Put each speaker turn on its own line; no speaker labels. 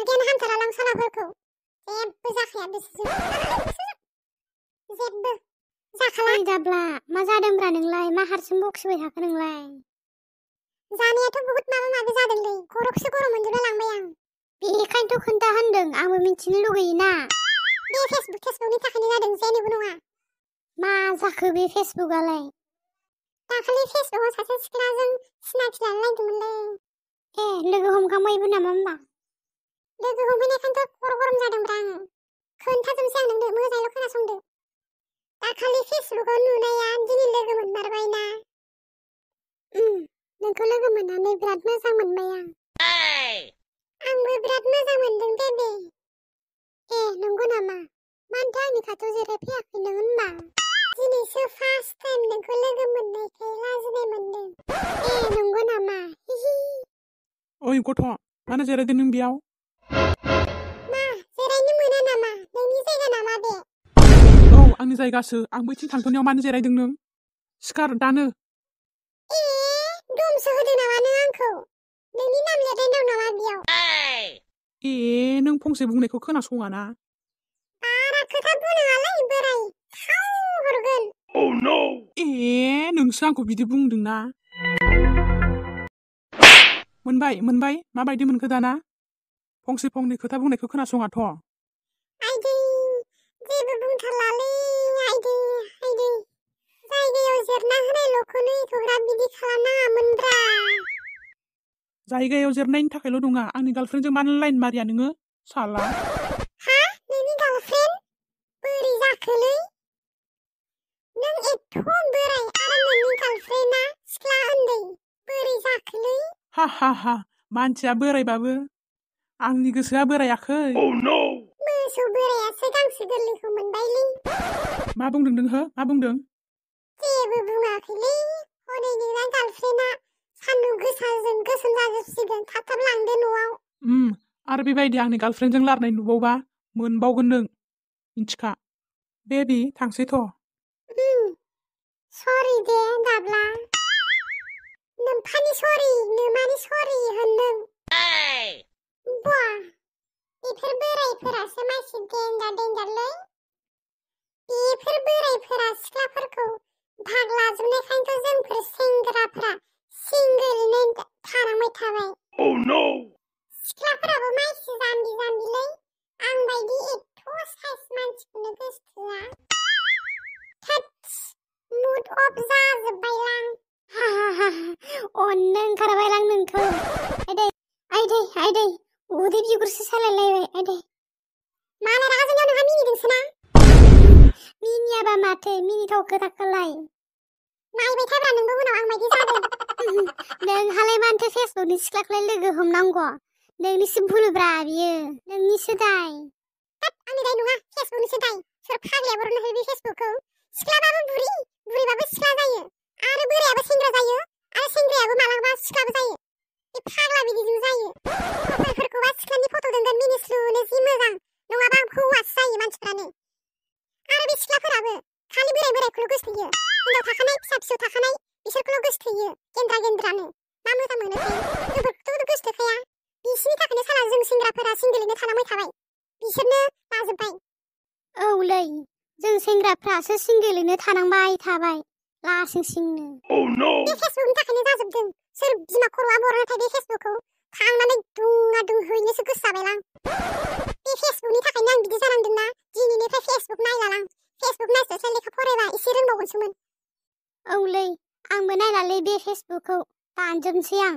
जायगायानो हामथारालां सालाफोरखौ जेबो जाखाया बिसोरजों जेबो जाखाला।
जाब्ला मा जादोंब्रा नोंलाय? मा हारसिं बखिबाय थाखो नोंलाय?
जानायाथ' बहुत माबा माबि जादोंलै, खर'खौसो गरम मोनजोबना लांबाय आं।
बेखायनोथ' खोन्था होनदों, आंबो मिथिनो लुगैयोना।
बे फेसबुकनि थाखायनो जादों, जेनिबो नङा।
मा जाखो बे फेसबुकआलाय?
दाखालि फेसबुकआव सासे सिख्लाजों सिनायथि लालायदोंमोनलै।
लोगो हमखांबायबो नामा होमबा?
लोगो हमहैनायखायनोथ' खर' गरम जादोंब्रा आङो। खोन्थाजोबनोसै आं नोंनो, मोजाङैल' खोनासंदो। दाखालि फेसबुकआव नुनाया दिनै लोगो मोनमारबायना।
नोंखौ लोगो मोननानै बिराद मोजां मोनबाय आं।
आंबो बिराद मोजां मोनदों बेबे।
नंगौ नामा? मानोथो आंनि खाथियाव जिरायफैयाखै नों होनबा?
दिनैसो फार्स्ट टाइम नोंखौ लोगो मोननायखाय लाजिनाय मोनदों।
नंगौ नामा?
ओइ गथ', मानो जिरायदों नों बेयाव?
मा जिरायनो मोना नामा? नोंनि जायगा नामा बे?
औ, आंनि जायगासो। आं बैथिं थांथ'नायाव मानो जिरायदों नों? सिखार दानो।
दमसो होदों नामा नों आंखौ? नोंनि नाम लिरनाय दं नामा बेयाव?
नों फंसे बुंनायखौ खोनासङा ना?
बारा खोथा बुंनाङालै बोराय, थाव हरगोन।
नोंसो आंखौ बिदि बुंदोंना? मोनबाय माबायदि मोनखो दाना? फंसे फंनै खोथा बुंनायखौ खोनासङाथ'।
आइदै, जेबो बुंथारलालै आइदै। जायगायाव जिरना होनायल'खौनो एथ'ग्राब बिदि खालामनाङामोनब्रा।
जायगायाव जिरनायनि थाखायल' नङा, आंनि गार्लफ्रेन्डजों मानो लाइन मारिया नोङो? साला।
हा? नोंनि गार्लफ्रेन्ड? बोरै जाखोलै? नों एथ' बोराय आरो नोंनि गार्लफ्रेन्डआ सिख्ला उन्दै, बोरै जाखोलै?
हा, मानसिया बोरायबाबो आंनि गोसोआ बोरायाखै।
मोसौ बोरायासो गांसो गोरलैखौ मोनबायलै।
मा बुंदों नों? मा बुंदों?
जेबो बुङाखैलै। हनै नोंना गार्लफ्रेन्डआ सान्दुं गोसाजों गोसोम जाजोबसिगोन, थाब लांदो न'आव।
आरो बेबायदि आंनि गार्लफ्रेन्डजों लारायनाय नुबावबा मोनबावगोन नों, मिन्थिखा। बेबि, थांसैथ'।
सरि दे दाब्ला। नोम्फानि सरि, नोमानि सरि होनदों। बा, बेफोर बोरायफोरासो मानसि देन्जारलै। बेफोर बोरायफोरा सिख्लाफोरखौ भाग लाजोबनायखायनोथ' जोंफोर सेंग्राफ्रा सिंगोलैनो थानांबाय थाबाय। सिख्लाफोराबो मानसि जाम्बिलै। आंबायदि एथ' साइस मानसिखौनो गोसोथोआ। Mood off जाजोब्बायलां।
अननो ओंखारबायलां नोंखौ। आइदै, उदै बिगुरसो सालायलायबाय आइदै।
माला रागा जोंनायाव नोंहा मिनिदोंसो ना?
मिनियाबा माथो, मिनिथाव खोथाखौलाय।
नायबाय थाब्रा नोंबो उनाव आं बायदि जादों।
नोंहालाय मानोथो फेसबुकनि सिख्लाखौलाय लोगो हमनांगौ? नोंनिसो भुलब्रा बियो, नोंनिसो दाय।
आंनि दाय नङा, फेसबुकनिसो दाय। सोर फाग्लाया बरननो हायो बे फेसबुकखौ? सिख्लाबाबो बुरि, बुरिबाबो सिख्ला जायो। आरो बोरायाबो सेंग्रा जायो, आरो सेंग्रायाबो मालाबा सिख्लाबो जायो। बे फाग्ला बिदिजों जायो। प्रफाइलफोरखौबा सिख्लानि फट' दोनगोन मिनिस्लुनो, जि मोजां। नङाबा हौवासो जायो मानसिफ्रानो। आरो बे सिख्लाफोराबो खालि बोरायखौल' गोसोथोयो। हिनजाव थाखानाय, फिसा थाखानाय, बिसोरखौल' गोसोथोयो। गेन्द्रानो। मा मोजां मोनोथाय? जोंफोरखौथ' गोसोथोखाया। बिसिनि थाखायनो साला जों सेंग्राफोरा सिंगोलैनो थानांबाय थाबाय। बिसोरनो लाजोब्बाय।
औलै, जों सेंग्राफ्रासो सिंगेलैनो थानांबाय थाबाय, लासिंसिंनो।
बे फेसबुकनि थाखायनो जाजोबदों। सोर बिमा खर'आ बरनाथाय बे फेसबुकखौ? थांनानै दुंहैनोसो गोसो जाबायलां। बे फेसबुकनि थाखायनो आं बिदि जानांदोंना। दिनैनिफ्राय फेसबुक नायलालां। फेसबुक नायस्लायस्लाय लेखा फरायबा एसे रोंबावगोनसोमोन।
औलै, आंबो नायलालै बे फेसबुकखौ, दानजोबनोसै आं।